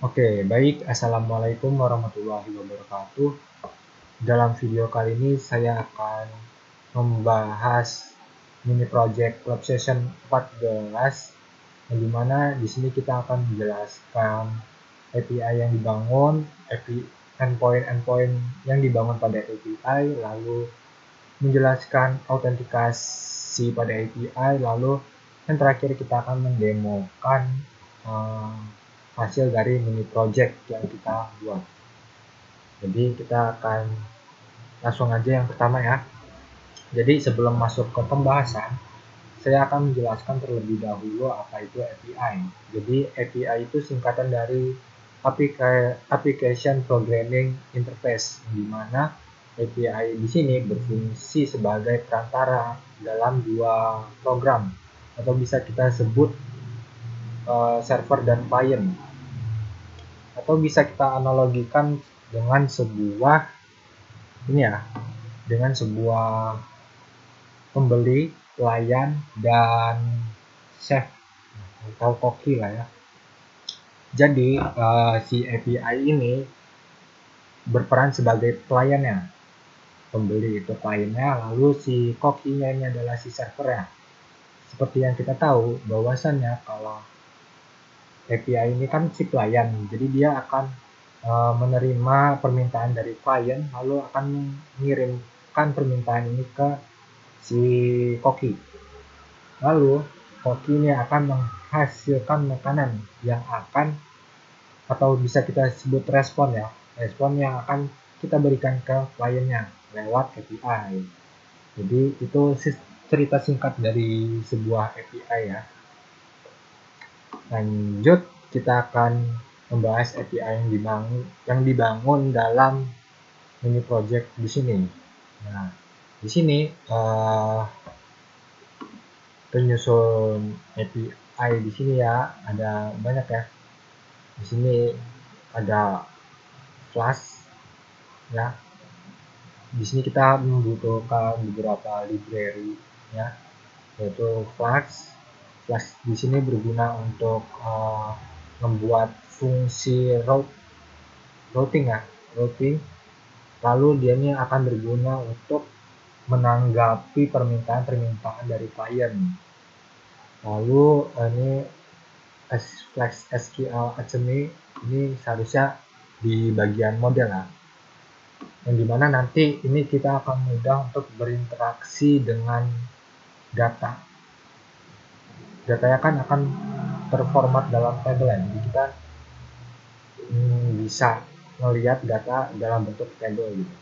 Oke, baik. Assalamualaikum warahmatullahi wabarakatuh. Dalam video kali ini saya akan membahas mini project Club Session 14, yang dimana di sini kita akan menjelaskan API yang dibangun, endpoint yang dibangun pada API, lalu menjelaskan autentikasi pada API, lalu yang terakhir kita akan mendemokan uh, hasil dari mini project yang kita buat. Jadi kita akan langsung aja yang pertama ya. Jadi sebelum masuk ke pembahasan, saya akan menjelaskan terlebih dahulu apa itu API. Jadi API itu singkatan dari Application Programming Interface, di mana API di sini berfungsi sebagai perantara dalam dua program, atau bisa kita sebut server dan client, atau bisa kita analogikan dengan sebuah pembeli, pelayan, dan chef atau koki lah ya. Jadi si API ini berperan sebagai pelayannya, pembeli itu kliennya, lalu si kokinya ini adalah si servernya. Seperti yang kita tahu bahwasannya kalau API ini kan si pelayan, jadi dia akan menerima permintaan dari klien, lalu akan mengirimkan permintaan ini ke si koki. Lalu koki ini akan menghasilkan makanan yang akan, atau bisa kita sebut respon ya, respon yang akan kita berikan ke kliennya lewat API. Jadi itu cerita singkat dari sebuah API ya. Lanjut, kita akan membahas API yang dibangun dalam mini project di sini. Nah, di sini penyusun API di sini ya ada banyak ya. Di sini ada Flask ya. Di sini kita membutuhkan beberapa library ya, yaitu Flask. Flask di sini berguna untuk membuat fungsi routing. Lalu dia ini akan berguna untuk menanggapi permintaan dari klien. Lalu ini Flask SQL Academy ini seharusnya di bagian model ya, yang dimana nanti ini kita akan mudah untuk berinteraksi dengan data. Datanya kan akan terformat dalam table, jadi kita bisa melihat data dalam bentuk table gitu.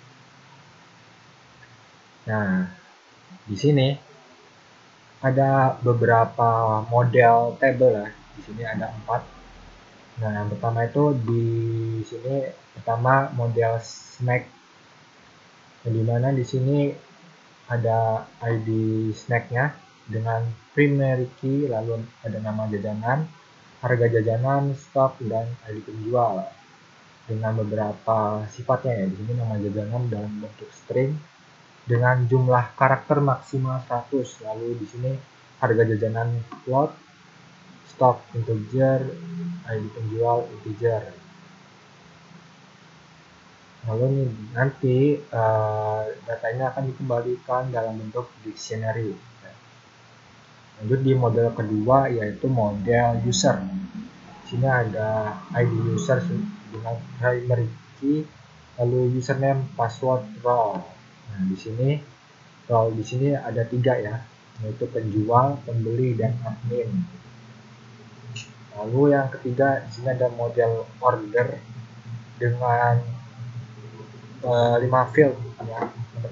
Nah, di sini ada beberapa model table ya. Di sini ada 4. Nah, yang pertama itu di sini pertama model snack, yang dimana di sini ada ID snacknya dengan primary key, lalu ada nama jajanan, harga jajanan, stok, dan ID penjual dengan beberapa sifatnya ya. Di sini nama jajanan dalam bentuk string dengan jumlah karakter maksimal 100. Lalu di sini harga jajanan float, stok integer, ID penjual integer. Lalu nih nanti datanya akan dikembalikan dalam bentuk dictionary. Lanjut di model kedua, yaitu model user. Di sini ada ID user dengan primary key, lalu username, password, role. Nah, di sini role di sini ada 3 ya, yaitu penjual, pembeli, dan admin. Lalu yang ketiga, di sini ada model order dengan 5 field ya. Yang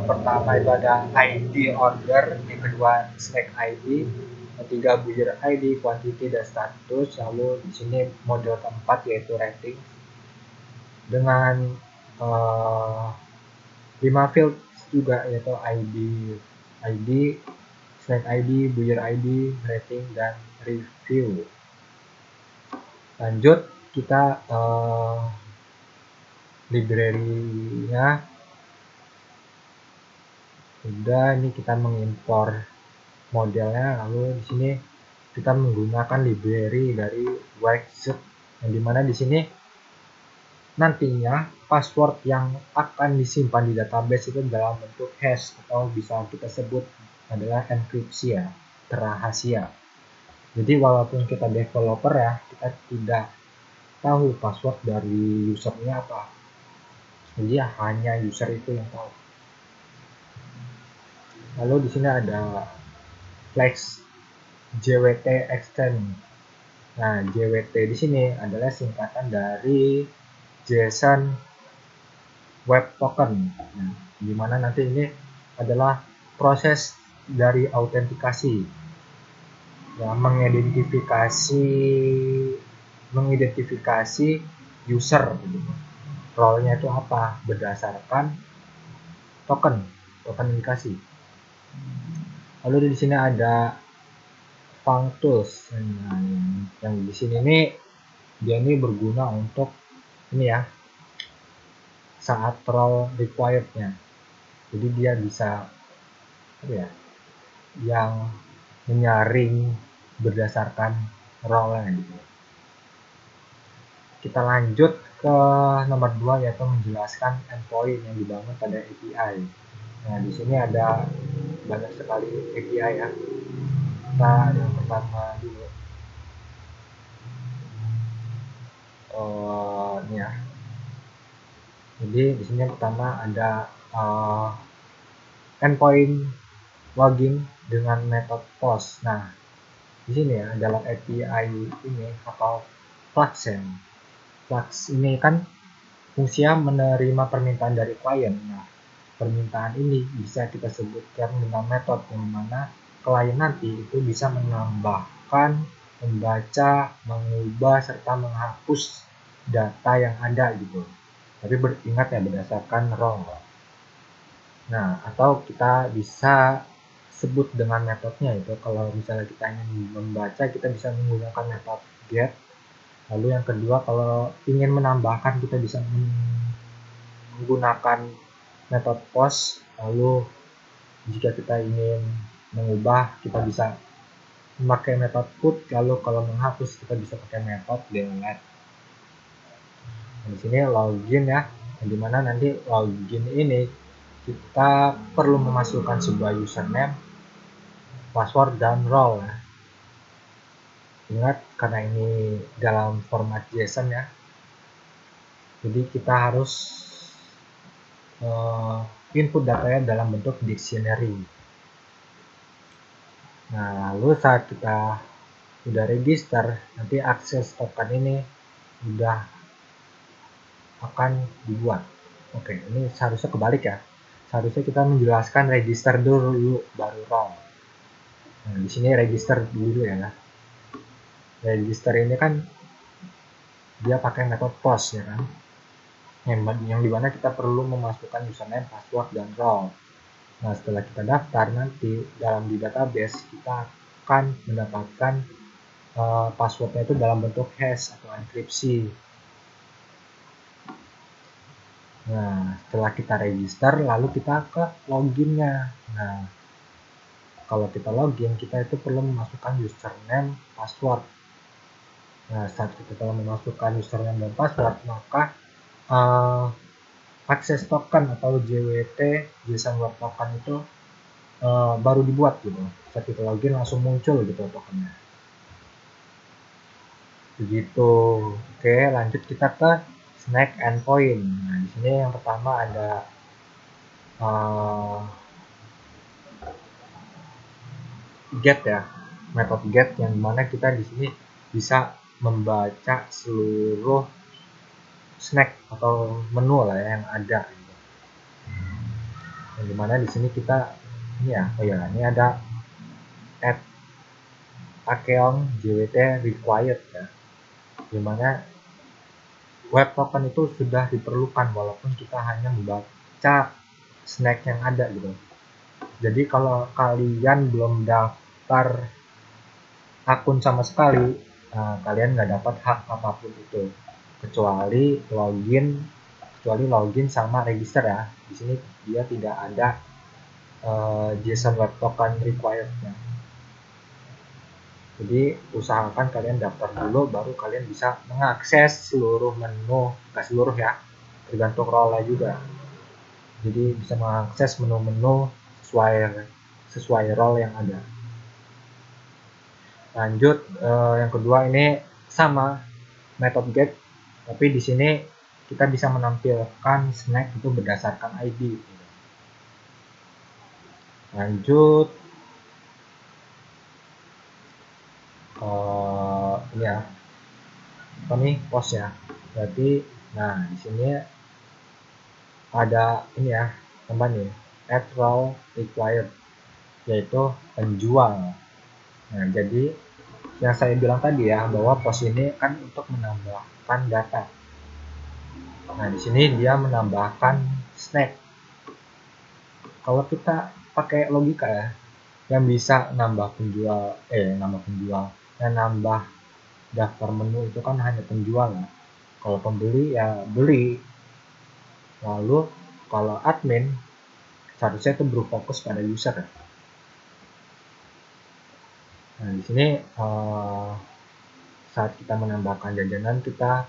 pertama itu ada ID order, yang kedua snack ID, yang ketiga buyer ID, quantity, dan status. Lalu di sini model keempat yaitu rating dengan 5 field juga, yaitu ID, snack ID, buyer ID, rating, dan review. Lanjut kita library-nya udah, ini kita mengimpor modelnya, lalu di sini kita menggunakan library dari Wixit, yang dimana di sini nantinya password yang akan disimpan di database itu dalam bentuk hash atau bisa kita sebut adalah enkripsi ya, rahasia. Jadi walaupun kita developer ya, kita tidak tahu password dari usernya apa. Jadi hanya user itu yang tahu. Lalu di sini ada flex JWT extend. Nah, JWT di sini adalah singkatan dari JSON Web Token. Nah, di mana nanti ini adalah proses dari autentikasi, ya, mengidentifikasi user. Gitu. Role-nya itu apa? Berdasarkan tokenisasi. Lalu di sini ada functools. Nah, yang di sini nih dia ini berguna untuk ini ya, saat role required-nya. Jadi dia bisa apa ya, yang menyaring berdasarkan role-nya gitu. Kita lanjut ke nomor 2 yaitu menjelaskan endpoint yang dibangun pada API. Nah, di sini ada banyak sekali API ya. Kita yang pertama dulu. Ini ya. Jadi di sini yang pertama ada endpoint login dengan metode post. Nah, di sini ya dalam API ini atau Flux ya. Flux ini kan fungsinya menerima permintaan dari klien. Nah, permintaan ini bisa kita sebutkan dengan metode yang mana klien nanti itu bisa menambahkan, membaca, mengubah, serta menghapus data yang ada gitu. Tapi ingat ya berdasarkan role. Nah, atau kita bisa sebut dengan metodenya itu kalau misalnya kita ingin membaca kita bisa menggunakan metode get. Lalu yang kedua kalau ingin menambahkan kita bisa menggunakan metode post. Lalu jika kita ingin mengubah kita bisa memakai metode put. Lalu kalau menghapus kita bisa pakai metode delete. Nah, di sini login ya, dimana nanti login ini kita perlu memasukkan sebuah username, password, dan role ya. Ingat karena ini dalam format JSON ya, jadi kita harus input datanya dalam bentuk dictionary. Nah, lalu saat kita udah register, nanti akses token ini udah akan dibuat. Oke, ini seharusnya kebalik ya. Seharusnya kita menjelaskan register dulu baru role. Nah, di sini register dulu ya. Register ini kan dia pakai metode post ya kan. Yang dimana kita perlu memasukkan username, password, dan role. Nah, setelah kita daftar nanti di database kita akan mendapatkan passwordnya itu dalam bentuk hash atau enkripsi. Nah, setelah kita register lalu kita ke loginnya. Nah, kalau kita login kita itu perlu memasukkan username, password. Nah, saat kita telah memasukkan username dan password maka akses token atau JWT JSON Web Token itu baru dibuat gitu. Saat kita login langsung muncul gitu tokennya. Begitu. Oke, lanjut kita ke snack endpoint. Nah, di sini yang pertama ada get ya, metode get yang dimana kita di sini bisa membaca seluruh snack atau menu lah ya, yang ada. Gitu. Yang dimana di sini kita ini ya, ini ada add account JWT required ya, dimana web token itu sudah diperlukan walaupun kita hanya membaca snack yang ada gitu. Jadi kalau kalian belum daftar akun sama sekali, kalian nggak dapat hak apapun itu kecuali login sama register ya. Di sini dia tidak ada JSON Web Token required ya. Jadi usahakan kalian daftar dulu, baru kalian bisa mengakses seluruh menu, nggak seluruh ya, tergantung role juga. Jadi bisa mengakses menu-menu sesuai role yang ada. Lanjut, yang kedua ini sama method get, tapi di sini kita bisa menampilkan snack itu berdasarkan ID. Lanjut, ini ya, apa nih, post ya. Berarti, nah di sini ada ini ya, tambah nih, add role required, yaitu penjual. Nah, jadi yang saya bilang tadi ya, bahwa post ini kan untuk menambahkan data. Nah, di sini dia menambahkan snack. Kalau kita pakai logika ya, yang bisa nambah penjual, yang nambah daftar menu itu kan hanya penjual ya. Kalau pembeli ya beli. Lalu kalau admin seharusnya itu berfokus pada user ya. Nah, di sini saat kita menambahkan jajanan kita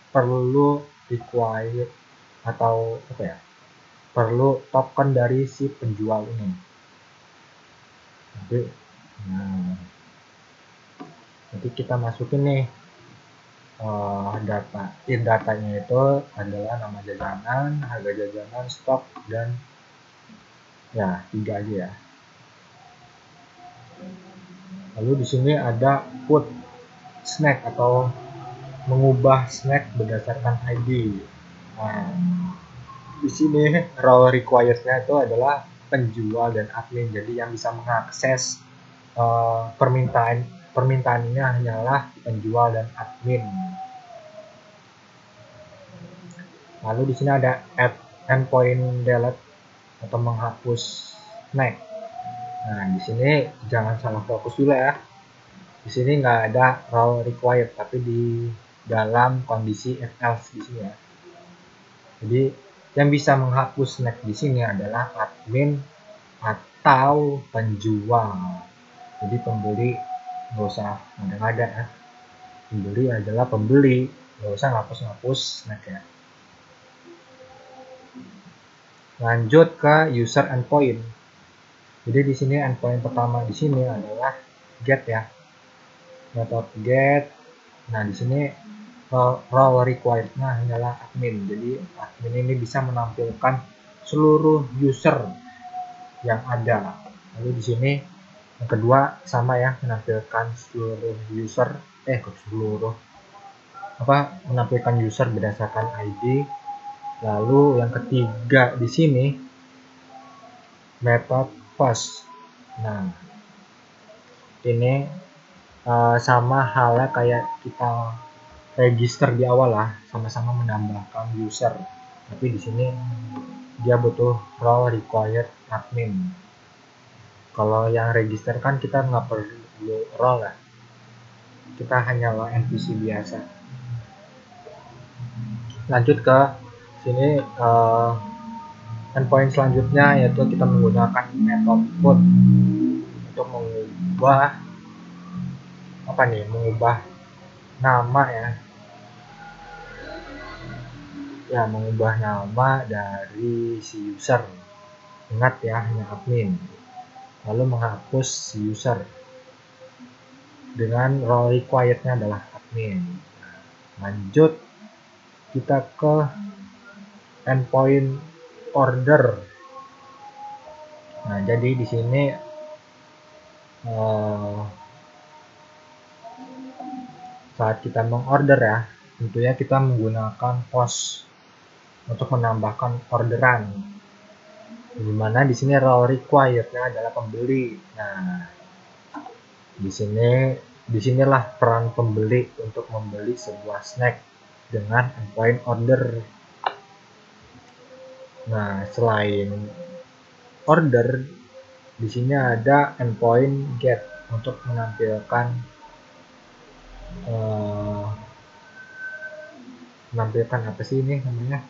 perlu required atau apa ya? Perlu token dari si penjual ini. Nanti kita masukin nih datanya itu adalah nama jajanan, harga jajanan, stok, dan ya 3 aja ya. Lalu di sini ada put snack atau mengubah snack berdasarkan ID. Nah, di sini role required-nya itu adalah penjual dan admin, jadi yang bisa mengakses permintaan ini hanyalah penjual dan admin. Lalu di sini ada add endpoint delete atau menghapus snack. Nah, di sini jangan salah fokus dulu ya. Di sini nggak ada role required, tapi di dalam kondisi if else di sini ya. Jadi yang bisa menghapus snack di sini adalah admin atau penjual. Jadi pembeli nggak usah ada ya. Pembeli adalah pembeli, nggak usah ngapus snack ya. Lanjut ke user endpoint. Jadi di sini endpoint pertama di sini adalah get ya. Method get. Nah, di sini role required-nya hanyalah admin. Jadi admin ini bisa menampilkan seluruh user yang ada. Lalu di sini yang kedua sama ya, menampilkan seluruh user menampilkan user berdasarkan ID. Lalu yang ketiga di sini method post. Nah, ini sama halnya kayak kita register di awal lah, sama-sama menambahkan user. Tapi di sini dia butuh role required admin. Kalau yang register kan kita nggak perlu role ya, kita hanyalah NPC biasa. Lanjut ke sini endpoint selanjutnya, yaitu kita menggunakan method put untuk mengubah nama ya, mengubah nama dari si user. Ingat ya, hanya admin. Lalu menghapus si user dengan role required-nya adalah admin. Lanjut kita ke endpoint order. Nah, jadi di sini saat kita mengorder ya, tentunya kita menggunakan post untuk menambahkan orderan. Dimana di sini role required-nya adalah pembeli. Nah, disinilah peran pembeli untuk membeli sebuah snack dengan endpoint order. Nah, selain order, di sini ada endpoint get untuk menampilkan apa sih ini namanya,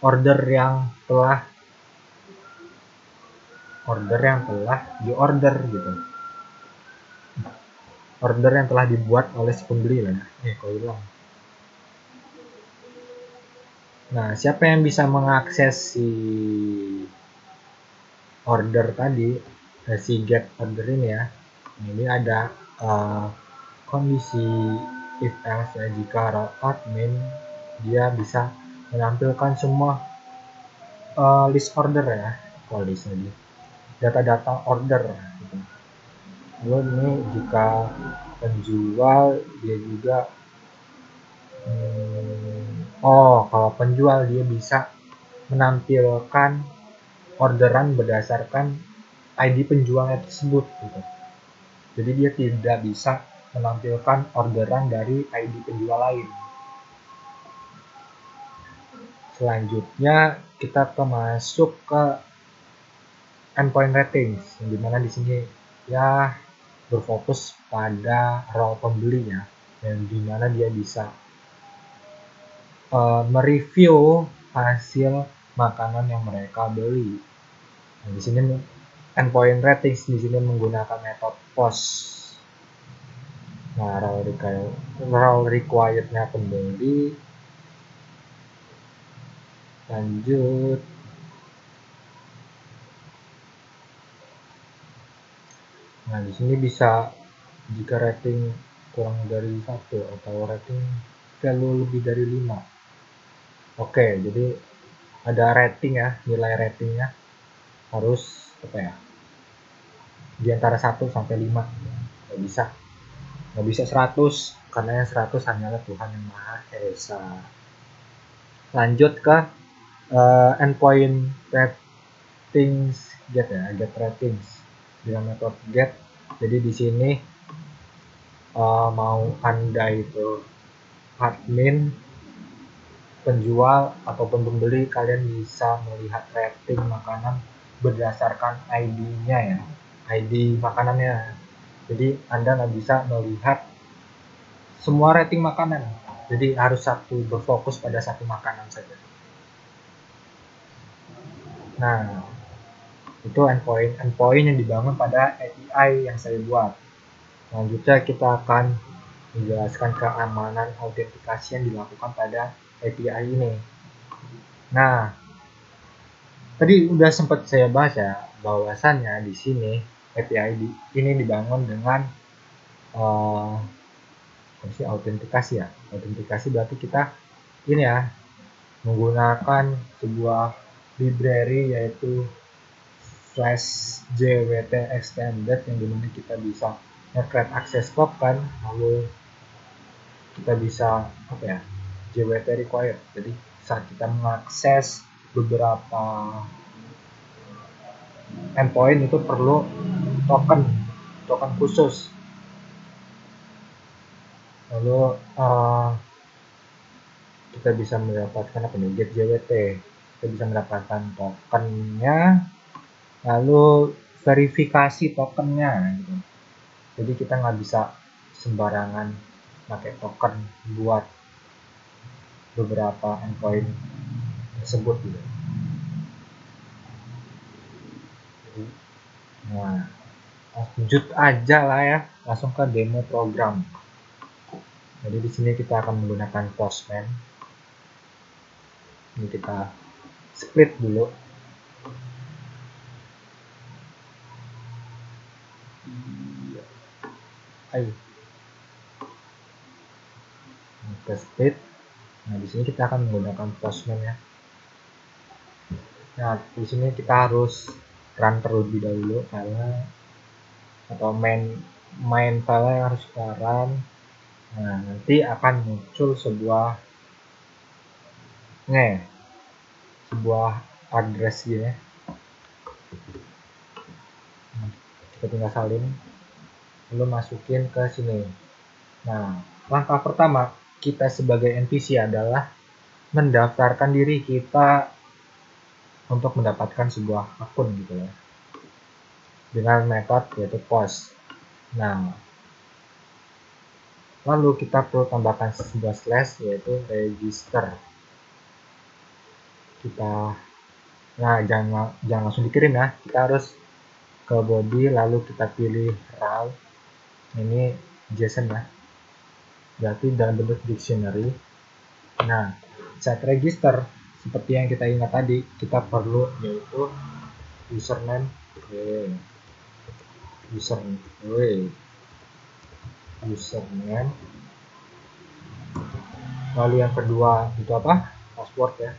order yang telah diorder gitu. order yang telah dibuat oleh si pembeli lah. Kok hilang. Nah, siapa yang bisa mengakses si order tadi, si get order ini ya. Ini ada kondisi if else ya, jika admin dia bisa menampilkan semua list order ya, list tadi data-data order gitu. Lalu ini jika penjual dia juga kalau penjual dia bisa menampilkan orderan berdasarkan ID penjualnya tersebut gitu. Jadi dia tidak bisa menampilkan orderan dari ID penjual lain. Selanjutnya kita masuk ke endpoint ratings, yang dimana di sini ya berfokus pada role pembeli ya, dan dimana dia bisa mereview hasil makanan yang mereka beli. Nah, di sini endpoint ratings di sini menggunakan metode POS. Nah, role required-nya pembeli. Lanjut. Nah, di sini bisa jika rating kurang dari 1 atau rating value lebih dari 5. Oke, jadi ada rating ya, nilai ratingnya harus apa ya? Di antara 1 sampai 5. Nggak bisa 100, karena yang 100 hanyalah Tuhan yang Maha Esa. Lanjut ke endpoint ratings get ya, get ratings dengan metode get. Jadi di sini mau Anda itu admin, penjual ataupun pembeli, kalian bisa melihat rating makanan berdasarkan ID-nya ya, ID makanannya. Jadi Anda nggak bisa melihat semua rating makanan, jadi harus berfokus pada satu makanan saja. Nah, itu endpoint yang dibangun pada API yang saya buat. Selanjutnya kita akan menjelaskan keamanan autentikasi yang dilakukan pada API ini. Nah, tadi udah sempat saya bahas ya, bahwasannya di sini API ini dibangun dengan autentikasi ya. Autentikasi berarti kita ini ya, menggunakan sebuah library yaitu /jwt extended, yang dimana kita bisa nge-create access token, lalu kita bisa apa ya, jwt required. Jadi saat kita mengakses beberapa endpoint itu perlu token khusus. Lalu kita bisa mendapatkan apa nih, get jwt, kita bisa mendapatkan tokennya, lalu verifikasi tokennya gitu. Jadi kita nggak bisa sembarangan pakai token buat beberapa endpoint tersebut gitu. Nah, lanjut aja lah ya, langsung ke demo program. Jadi di sini kita akan menggunakan Postman. Ini kita split dulu. Ayo. Kita split. Nah, di sini kita akan menggunakan Postman ya. Nah, di sini kita harus run terlebih dahulu filenya, atau main file harus kita run. Nah, nanti akan muncul sebuah address gitu ya. Kita tinggal salin, lalu masukin ke sini. Nah, langkah pertama kita sebagai NPC adalah mendaftarkan diri kita untuk mendapatkan sebuah akun gitu ya, dengan metode yaitu post. Nah, lalu kita perlu tambahkan sebuah slash yaitu register. Jangan langsung dikirim ya, kita harus ke body, lalu kita pilih route. Ini JSON ya, berarti dalam bentuk dictionary. Nah, set register seperti yang kita ingat tadi, kita perlu yaitu username, username, lalu yang kedua itu apa? Password ya,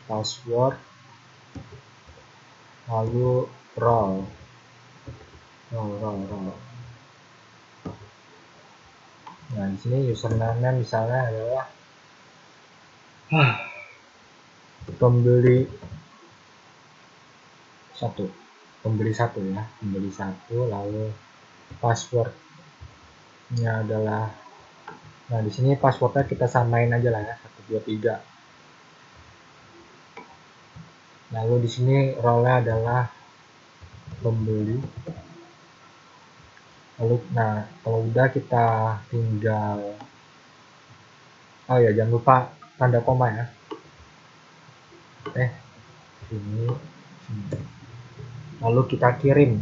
password, lalu role. Nah, di sini username misalnya adalah pembeli satu ya, pembeli satu, lalu passwordnya adalah, nah di sini passwordnya kita samain aja lah ya, 1 2 3. Lalu di sini role-nya adalah pembeli. Lalu nah kalau udah kita tinggal, oh ya jangan lupa tanda koma ya, sini. Lalu kita kirim,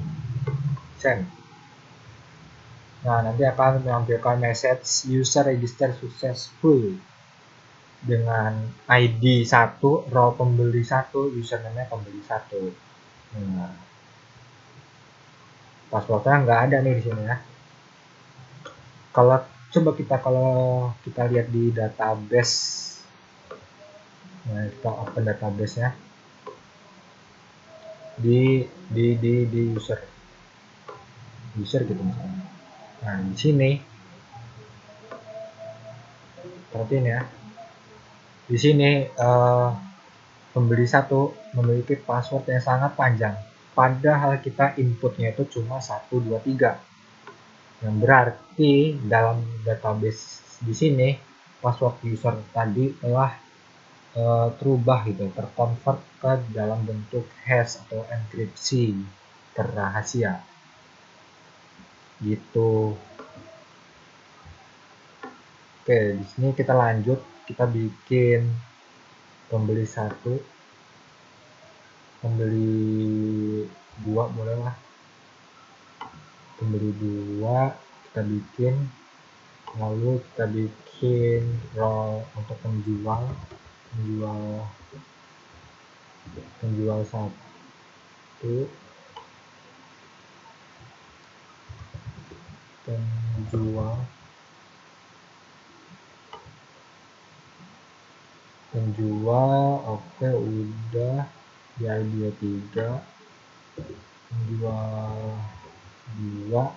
send. Nah, nanti akan menampilkan message user register successful dengan ID 1, role pembeli 1, username pembeli 1. Nah, passwordnya nggak ada nih di sini ya. Kalau kita lihat di database, nah kita open database nya di user gitu misalnya. Nah, di sini perhatiin ya, di sini pembeli 1 memiliki password yang sangat panjang, padahal kita inputnya itu cuma 1 2 3, yang berarti dalam database di sini password user tadi telah terubah gitu, terkonvert ke dalam bentuk hash atau enkripsi terrahasia gitu. Oke, di sini kita lanjut, kita bikin pembeli 1, pembeli 2 boleh lah, pembeli 2 kita bikin, lalu kita bikin role untuk penjual 1, penjual oke udah, di ID 3, penjual 2.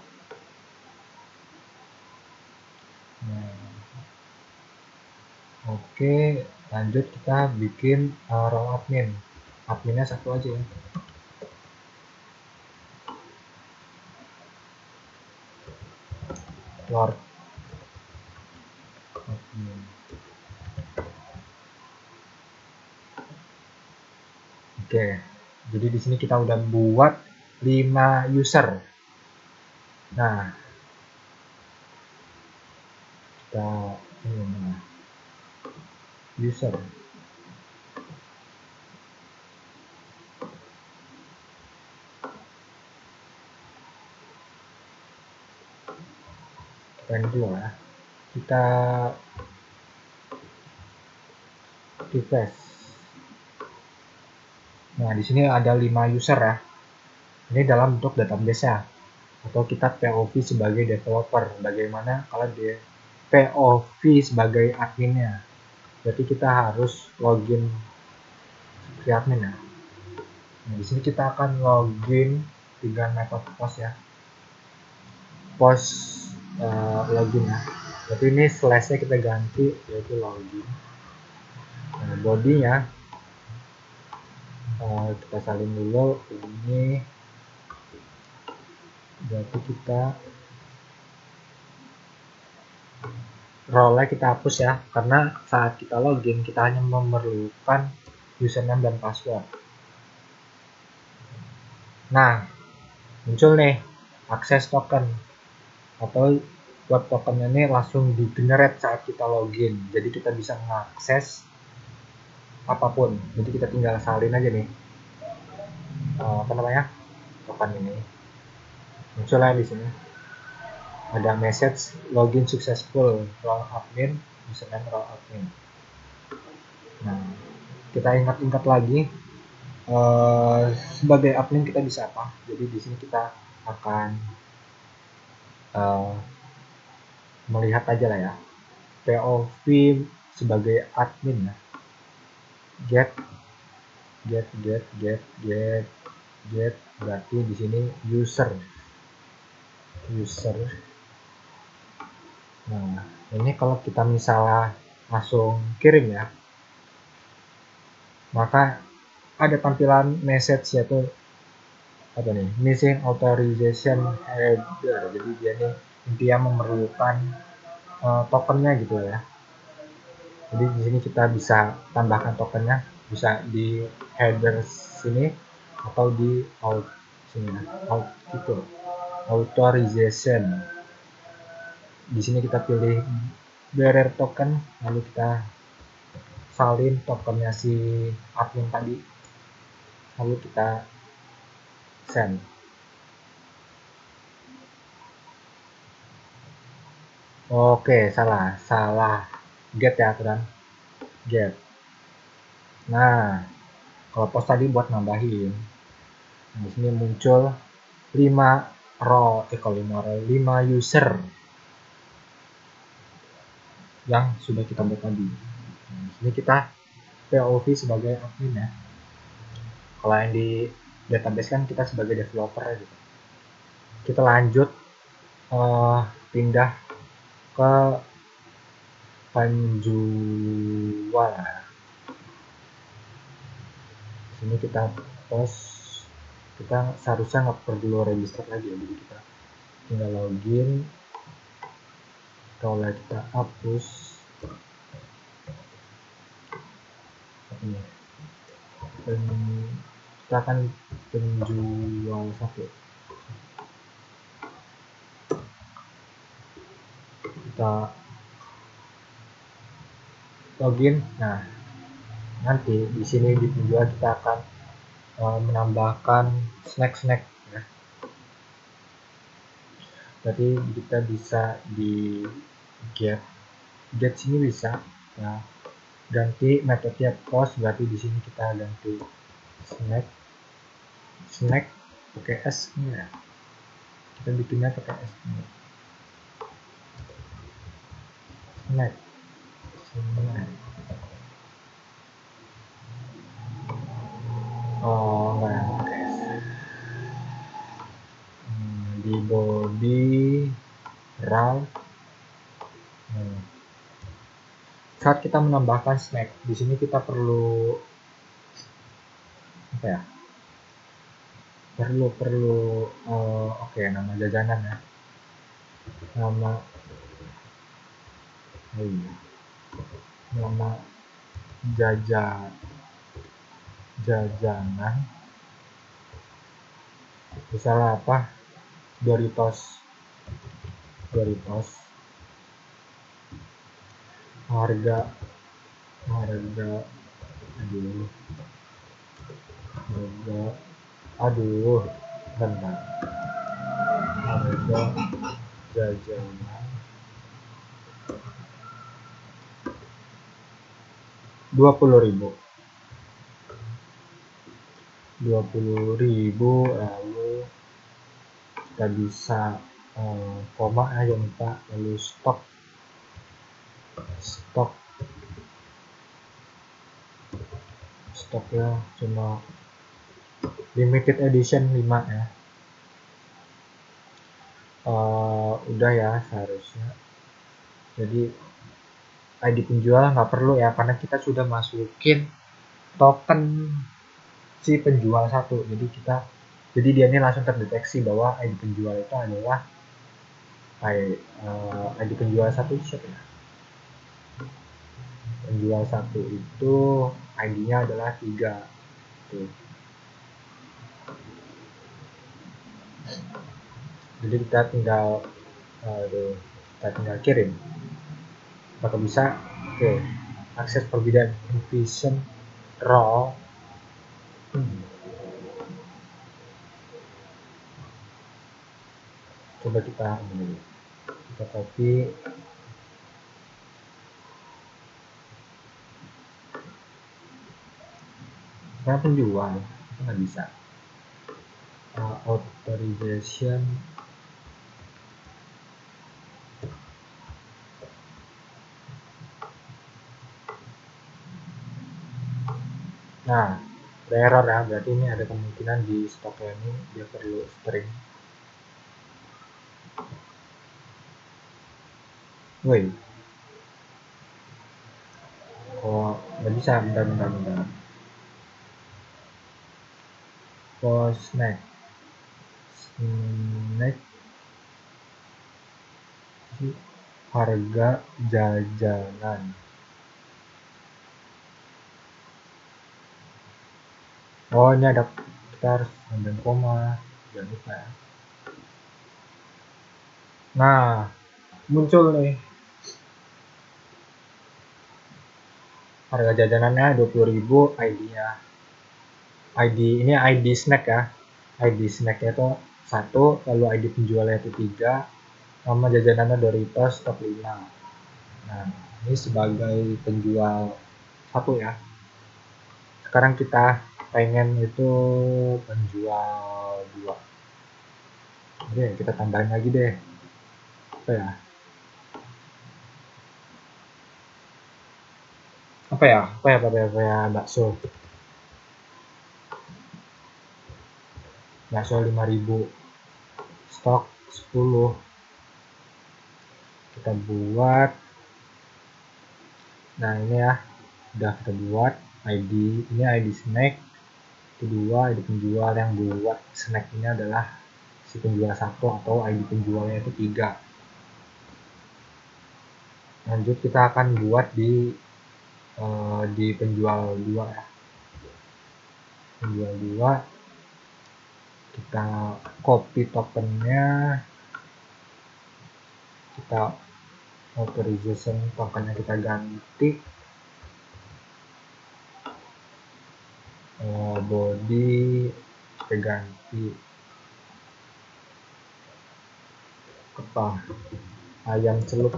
Nah, oke, lanjut kita bikin role adminnya 1 aja ya, Lord admin. Oke, jadi di sini kita udah buat 5 user. Nah, kita user dulu ya, kita refresh. Nah, di sini ada 5 user ya. Ini dalam bentuk database ya, atau kita POV sebagai developer. Bagaimana kalau dia POV sebagai adminnya? Berarti kita harus login di admin ya. Nah, di sini kita akan login dengan metode post ya. Post login ya. Berarti ini slashnya kita ganti yaitu login. Nah, bodinya kita salin dulu ini, berarti kita role kita hapus ya, karena saat kita login kita hanya memerlukan username dan password. Nah, muncul nih akses token, atau web token ini langsung di generate saat kita login, jadi kita bisa mengakses apapun. Jadi kita tinggal salin aja nih token ini, munculnya di sini. ada message login successful role admin username role admin. Nah, kita ingat-ingat lagi sebagai admin kita bisa apa. Jadi di sini kita akan melihat aja lah ya POV sebagai admin ya. Get berarti di sini user. Nah, ini kalau kita misalnya langsung kirim ya, maka ada tampilan message yaitu apa nih, missing authorization header. Jadi dia nih intinya memerlukan tokennya gitu ya. Jadi di sini kita bisa tambahkan tokennya, bisa di header sini atau di out sini ya, out gitu, authorization. Di sini kita pilih bearer token, lalu kita salin tokennya si admin tadi, lalu kita send. Oke, salah get ya teman, get. Nah, kalau post tadi buat nambahin, nah, di sini muncul 5 user yang sudah kita buat tadi. Nah, di sini kita POV sebagai admin ya. Kalau yang di database kan kita sebagai developer gitu. Kita lanjut pindah ke penjual. Sini kita post, kita seharusnya nggak perlu register lagi ya, jadi kita tinggal login. Kalau kita hapus ini, kita akan penjual satu, kita login. Nah, nanti di sini di penjual kita akan menambahkan snack ya. Berarti kita bisa di get sini bisa ya, ganti metode post. Berarti di sini kita ganti snack pakai s nya, kita bikinnya pakai s nya, snack. Oh enggak pakai s. Di body raw. Saat kita menambahkan snack, di sini kita perlu apa ya? Perlu oke, nama jajanan ya. Nama jajanan. Misalnya apa? Doritos. Harga bentar, harga jajanan 20.000, lalu kita bisa koma aja Pak, lalu stoknya cuma limited edition 5 ya. Udah ya seharusnya. Jadi ID penjual nggak perlu ya, karena kita sudah masukin token si penjual satu. Jadi dia ini langsung terdeteksi bahwa ID penjual itu adalah ID penjual satu siapa ya? Penjual satu itu ID-nya adalah 3. Tuh. Jadi kita tinggal kirim. Apakah bisa? Oke. Akses perbedaan Envision raw. Coba kita ini. kita copy. Karena penjual itu nggak bisa. Authorization nah ada error ya, berarti ini ada kemungkinan di stoknya ini dia perlu string. Woi, kok nggak bisa? Bentar. For snack harga jajanan. Oh, ini ada, kita harus ambil koma, jangan lupa ya. Nah, muncul nih harga jajanannya 20.000, ID-nya. ID ini ID snack ya. ID snacknya itu 1, lalu ID penjualnya itu 3, nama jajanannya Doritos top 5. Nah, ini sebagai penjual 1 ya. Sekarang kita pengen itu penjual 2. Oke, kita tambahin lagi deh. Apa ya? Apa ya? Bakso. Bakso 5.000. Stok 10. Kita buat. Nah, ini ya. Udah kita buat ID. Ini ID snack. Kedua, ID penjual yang buat snack ini adalah si penjual 1 atau ID penjualnya itu 3. Lanjut kita akan buat di penjual 2 ya. Penjual 2 kita copy tokennya, kita authorization tokennya kita ganti, body kita ganti apa, ayam celup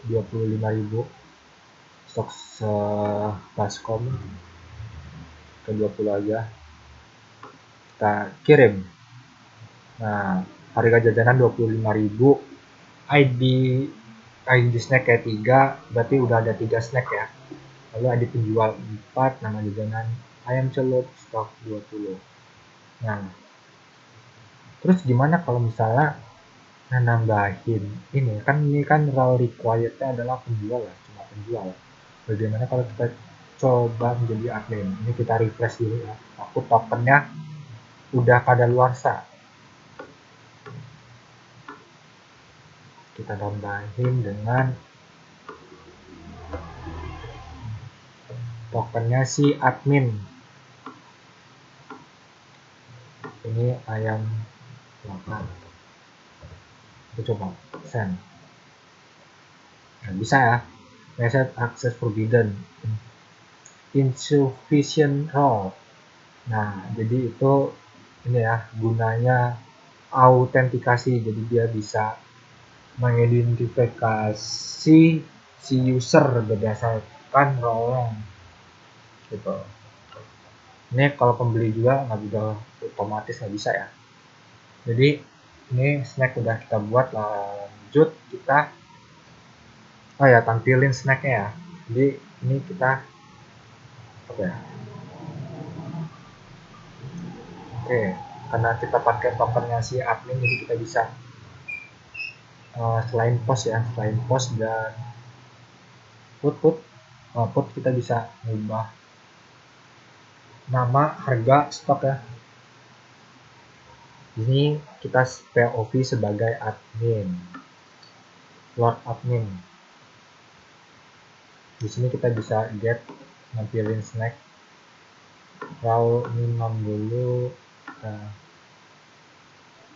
25.000, stok baskom ke 20 aja, kita kirim. Nah, harga jajanan 25.000, ID snack kayak 3, berarti udah ada 3 snack ya. Lalu ID penjual 4, nama jajanan ayam celup stok 20. Nah, terus gimana kalau misalnya nambahin ini kan role requirednya adalah penjual ya, cuma penjual. Bagaimana kalau kita coba menjadi admin? Ini kita refresh dulu ya. Aku tokennya udah kadaluarsa. Kita tambahin dengan tokennya si admin. Ini ayam bakar. Kita coba send. Nah, bisa ya. Message access forbidden. Insufficient role. Nah, jadi itu ini ya gunanya autentikasi. Jadi dia bisa mengidentifikasi si user berdasarkan role gitu. Ini kalau pembeli juga nggak bisa otomatis, nggak bisa ya. Jadi ini snack udah kita buat, lanjut kita tampilin snacknya ya. Jadi ini kita apa ya? Oke, karena kita pakai tokennya si admin, jadi kita bisa selain post dan put kita bisa mengubah nama, harga, stok ya. Ini kita POV sebagai admin, Lord admin. Di sini kita bisa get, nampilin snack, raw minum dulu,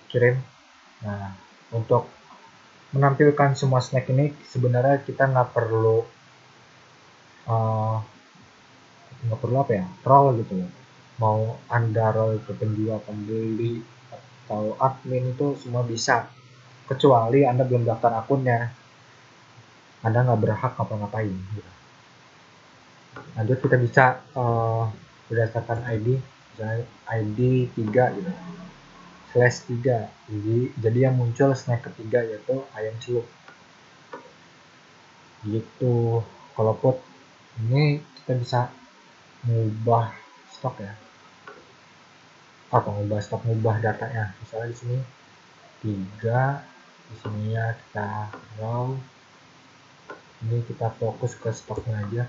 kirim. Nah, untuk menampilkan semua snack ini sebenarnya kita nggak perlu apa ya, roll gitu ya. Mau anda roll ke penjual, pembeli, atau admin itu semua bisa, kecuali Anda belum daftar akunnya. Anda nggak berhak ngapa-ngapain gitu. Lanjut kita bisa berdasarkan ID, misalnya ID 3 gitu, /3. Jadi yang muncul snack ketiga yaitu ayam celup gitu. Kalau put ini kita bisa mengubah stok ya, mengubah datanya. Misalnya di sini 3, di sini ya kita raw, ini kita fokus ke stoknya aja.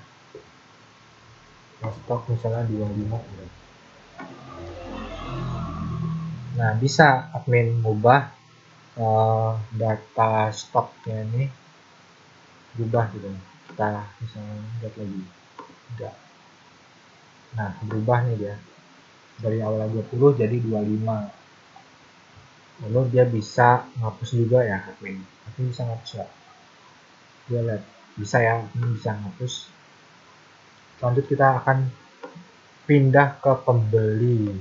Stok misalnya 25 gitu. Nah, bisa admin mengubah data stoknya ini berubah gitu. Kita misalnya lihat lagi, tidak. Nah, berubah nih dia dari awal 20 jadi 25. Lalu dia bisa ngapus juga ya admin bisa ngapus nggak? Dia lihat bisa ya, admin bisa ngapus. Lanjut kita akan pindah ke pembeli.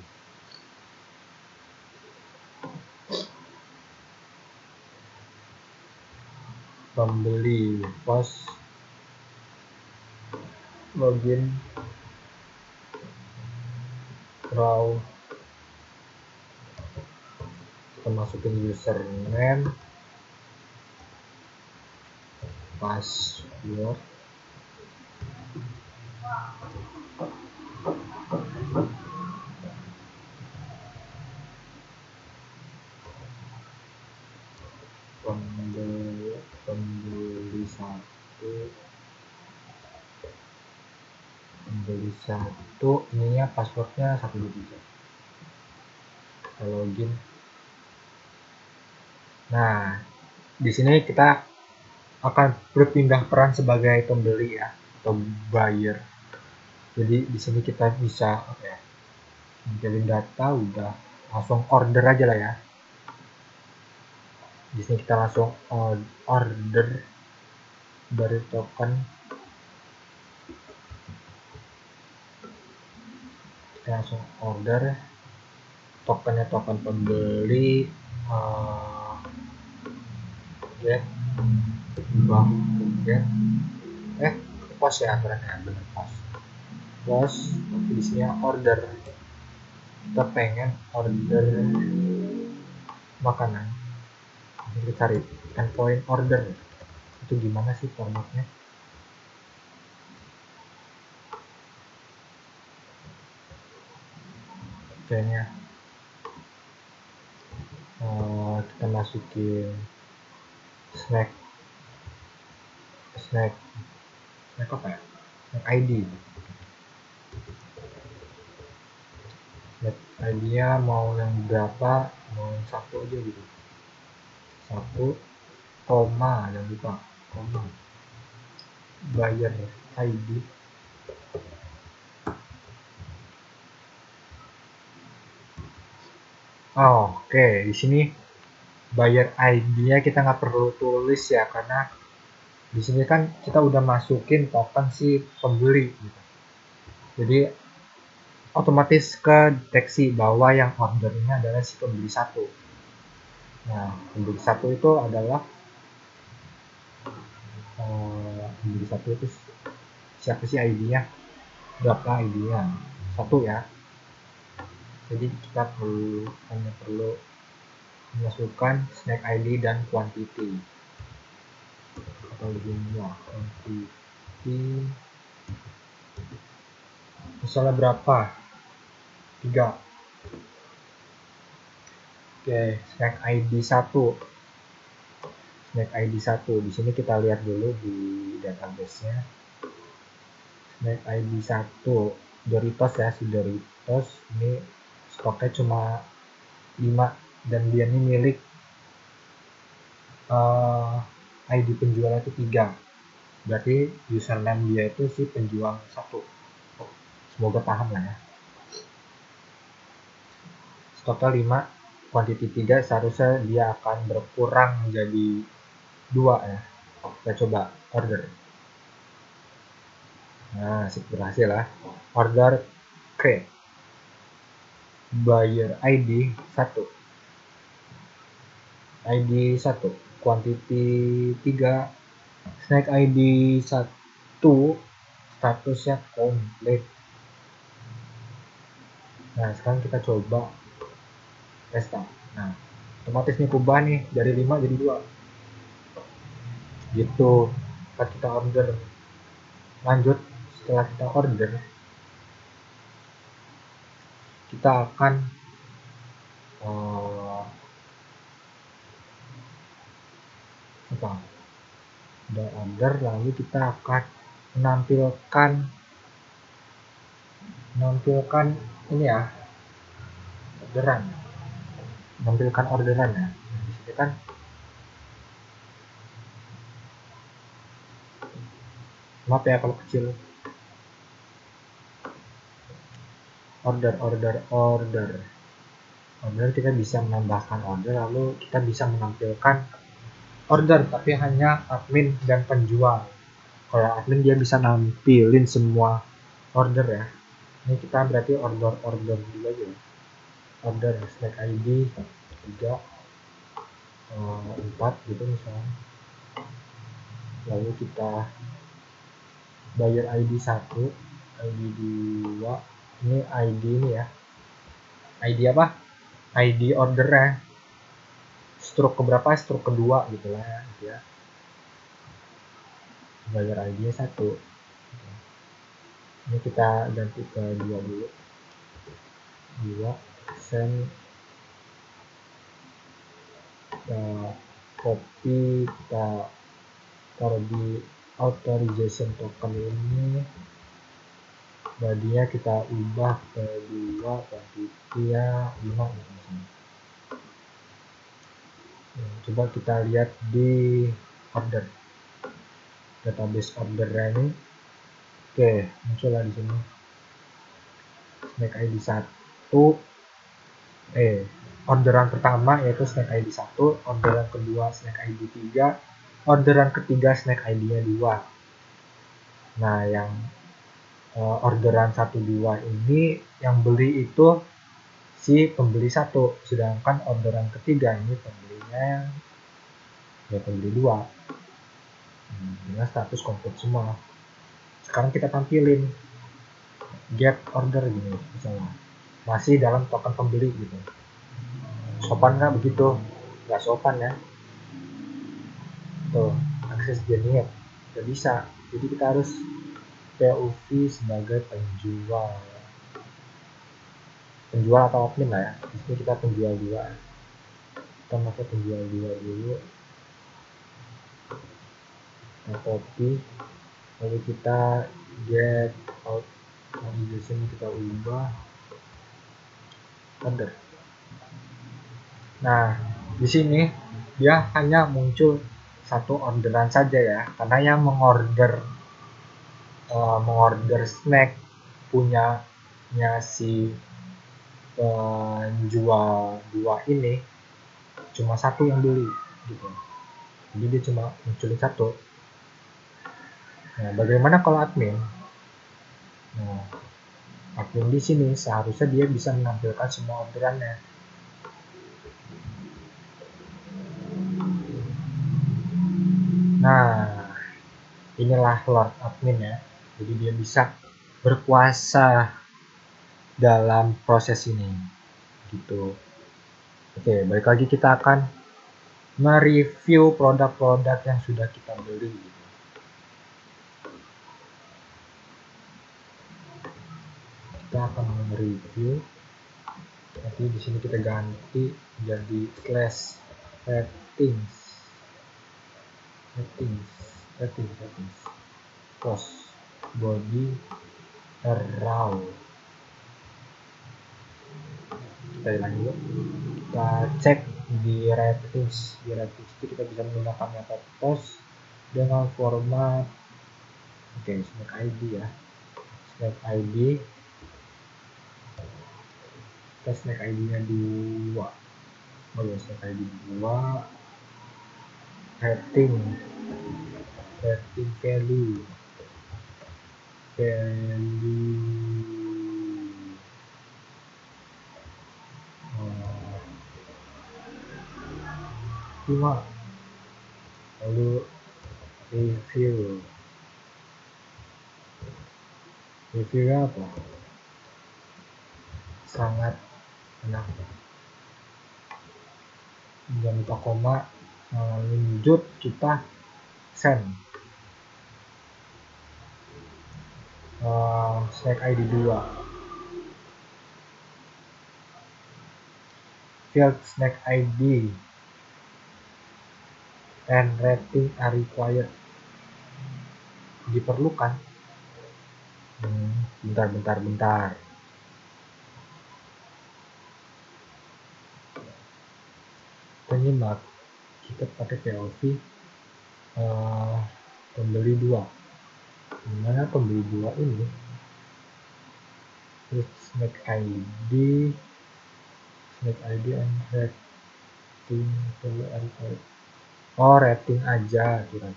Post login raw, kita masukin username, password, pembeli satu, ininya passwordnya 123. Kita login. Nah, di sini kita akan berpindah peran sebagai pembeli ya, atau buyer. Jadi di sini kita bisa mengkirim data, udah langsung order aja lah ya. Di sini kita langsung order dari token. Kita langsung order tokennya, token pembeli, get bank, get post ya, aturannya bener post. Di sini order, kita pengen order makanan, kita cari endpoint order itu gimana sih formatnya. Kayaknya kita masukin snack apa ya, snack ID. Snack ID nya mau yang berapa, mau yang 1 aja gitu, 1, koma, jangan lupa koma, buyer ID. Oke, di sini buyer ID-nya kita nggak perlu tulis ya, karena di sini kan kita udah masukin token si pembeli gitu. Jadi otomatis kedeteksi bahwa yang ordernya adalah si pembeli 1. Nah, pembeli 1 itu adalah pembeli 1 itu siapa sih ID-nya, berapa ID-nya, 1 ya. Jadi kita hanya perlu memasukkan snack ID dan quantity atau jumlah quantity, misalnya berapa, 3. Oke, snack ID 1. Snack ID 1. Di sini kita lihat dulu di database-nya. Snack ID 1 Doritos ya, si Doritos ini stoknya cuma 5 dan dia ini milik ID penjual itu 3. Berarti username dia itu si penjual 1. Semoga paham lah ya. Stoknya 5, quantity 3, seharusnya dia akan berkurang menjadi 2 ya. Kita coba order. Nah, berhasil lah. Order create. Buyer ID 1. ID 1, quantity 3, snack ID 1, statusnya komplit. Nah, sekarang kita coba restart. Nah, otomatis nih kubah nih dari 5 jadi 2. Gitu. Saat kita order. Lanjut, setelah kita order, kita akan udah order, lalu kita akan menampilkan ini ya, orderan, menampilkan orderan ya. Di sini kan maaf ya kalau kecil. Order kita bisa menambahkan order, lalu kita bisa menampilkan order, tapi hanya admin dan penjual. Kalau admin dia bisa nampilin semua order ya. Ini kita berarti order dulu aja. Order snack ID 3, 4 gitu misalnya. Lalu kita buyer ID 1, ID 2, ini ID ini ya. ID apa? ID ordernya. Stroke keberapa? Stroke kedua gitu lah ya. Buyer ID 1. Ini kita ganti ke 2 dulu. 2, send, kita copy, kita taruh di authorization token ini, badinya kita ubah ke 2, quantity ya 5 misalnya. Coba kita lihat di order, database ordernya ini. Oke, muncullah di sini snack ID 1, orderan pertama yaitu snack ID 1, orderan kedua snack ID 3, orderan ketiga snack ID-nya 2. Nah, yang orderan 1, 2 ini yang beli itu si pembeli 1, sedangkan orderan ketiga ini pembelinya ya pembeli 2. Dengan status komplit semua. Sekarang kita tampilin get order gini misalnya, masih dalam token pembeli gitu. Sopan nggak begitu? Nggak sopan ya. Tuh, akses genit nggak bisa. Jadi kita harus POV sebagai penjual atau admin lah ya. Di sini kita penjual 2. Kita pakai penjual 2 dulu. Kita copy, lalu kita get out organization, kita ubah order. Nah, di sini dia hanya muncul satu orderan saja ya, karena yang mengorder snack punyanya si penjual 2 ini cuma 1 yang beli gitu. Jadi dia cuma munculin 1. Nah, bagaimana kalau admin? Nah, admin di sini seharusnya dia bisa menampilkan semua orderannya. Nah, inilah Lord Admin ya. Jadi dia bisa berkuasa dalam proses ini. Gitu. Oke, balik lagi kita akan mereview produk-produk yang sudah kita beli. Kita akan mereview. Nanti di sini kita ganti jadi /ratings. Post body raw. Kita ulang dulu. Kita cek di ratings. Di ratings itu kita bisa menggunakan metode post dengan format snack ID ya. Snack ID. Kita snack ID-nya 2. Snack ID 2. Rating value optimal. Lalu reviewnya apa? Sangat enak. Jangan lupa koma, lanjut kita send. Snack ID 2. Field snack ID and rating are required. Diperlukan. Bentar. Penyimak, kita pakai POV pembeli 2. Dimana pembeli 2 ini snack ID and rating rating aja kira.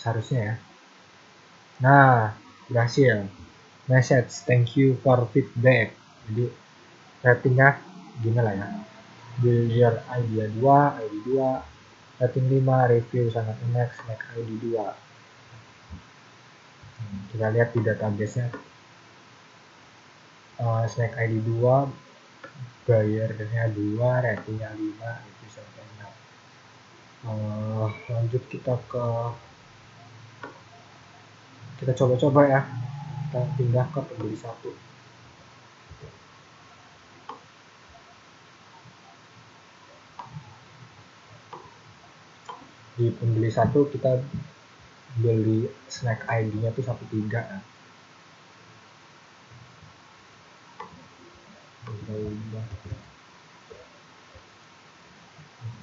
Seharusnya ya. Nah, berhasil. Message, thank you for feedback. Jadi ratingnya gini lah ya. User ID 2, rating 5, review sangat enak, snack ID 2. Kita lihat di database-nya. Snack ID 2, bayarnya 2, ratingnya 5, review sangat enak. Lanjut kita coba-coba ya. Kita pindah ke pembeli 1. Di pembeli 1 kita beli snack ID-nya tuh 13 ya.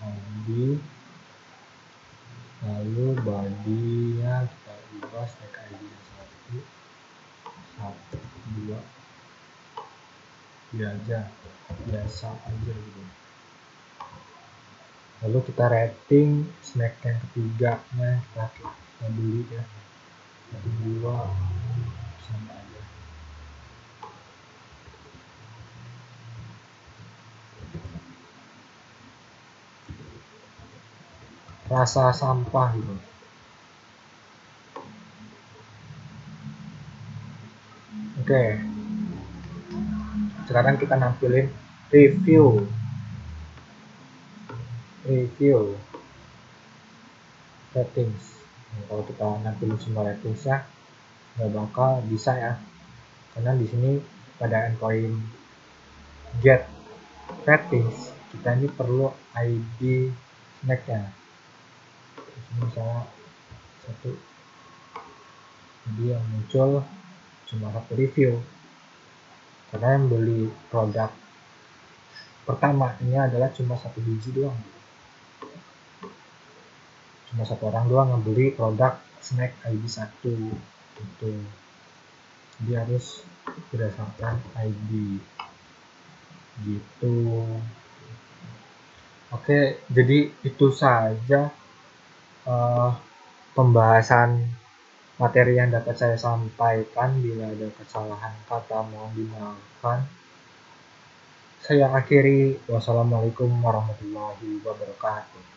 ID, lalu body-nya kita ubah snack ID-nya 1, 2, biasa aja gitu. Lalu kita rating snack yang ketiganya, kita beli ya, rating 2, sama aja. Rasa sampah gitu. Oke. Sekarang kita nampilin review ratings. Kalau kita nampilin semua ratingsnya nggak bakal bisa ya, karena di sini pada endpoint get ratings kita ini perlu ID snacknya. Ini misalnya 1, jadi yang muncul cuma 1 review, karena yang beli produk pertama ini adalah cuma 1 biji doang, cuma 1 orang doang yang beli produk snack ID 1 gitu. Dia harus berdasarkan ID gitu. Oke, jadi itu saja pembahasan materi yang dapat saya sampaikan. Bila ada kesalahan kata mohon dimaafkan. Saya akhiri, wassalamualaikum warahmatullahi wabarakatuh.